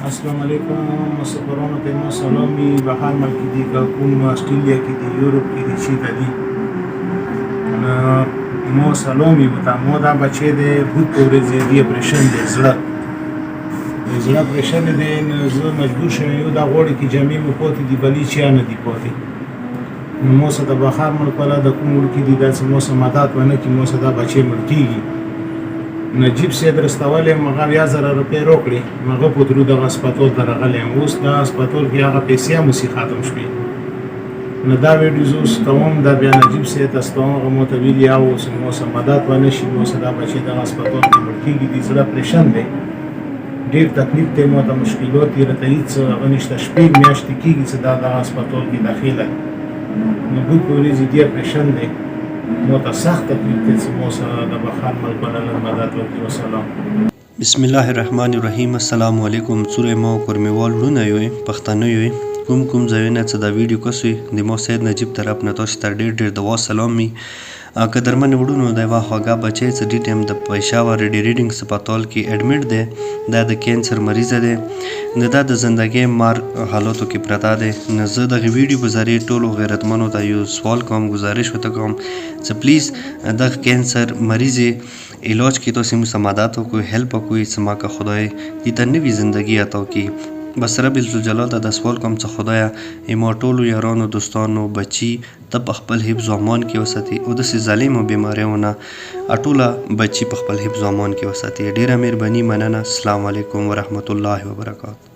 السلام علیکم مسافرانو ته مو سلامی به هر ملک دی که کوم استرالیا کې دی یورپ کې دی چې دی مو سلامی وتا مو دا بچی دی بود پورې دی اپریشن دی زړه اپریشن دی نو زه مجبور شوم یو دا غوړي کې جامې مو پوتې دی بلی چا نه دی پوتې نو مو سره د بخار ملک ولا د کوم ملک دی داسې مو سره مدد ونه کې مو سره دا بچی مړ کیږي نجیب سید رستوالی مغه 1000 روپۍ روکړي مغه په درو د هسپتال ته راغلی اوس دا هسپتال کې هغه پیسې هم اوسې ختم شوې نو دا ویډیو زه اوس کوم دا بیا نجیب سید استوم هغه مو ته ویلي او اوس مو سره مدد ونه شي مو سره دا بچی د هسپتال کې مړ کېږي د زړه اپریشن دی ډېر تکلیف دی مو ته مشکلات یې راته هېڅ هغه نشته شپږ میاشتې کېږي چې دا د هسپتال کې داخله نو بود په ورځې دې اپریشن دی مو ته سخت تکلیف دی چې مو سره د بخار ملک بلل مدد وکړي وسلام بسم الله الرحمن الرحیم السلام علیکم سوره مو کورمیوال لونه یوي پښتانه یوي کوم ځایونه چې دا ویډیو کوي د مو سید نجیب طرف نه تاسو ته ډېر د سلام می قدرمن وړونو د وا هغه بچی چې ډی ټیم د پېښور ریډینګ هسپتال کې اډمیټ دی دا د کینسر مریض دی نه دا د ژوندۍ مار حالاتو کې پراته دی نه زه د ویډیو په ذریعه ټولو غیرتمنو ته یو سوال کوم گزارش وته کوم چې پلیز د کینسر مریض علاج کې تاسو موږ مدد وکړئ هیلپ وکړئ چې ما که خدای دې ته نوې ژوندۍ عطا کړي بس رب الجلال ته د سوال کوم چې خدایا ایمو ټولو یارانو دوستانو بچي ته په خپل حفظ و امان کې وساتي او داسې ظالمو بیماریونه ټوله بچي په خپل حفظ و امان کې وساتي ډېره مهرباني مننه السلام علیکم ورحمت الله وبرکاته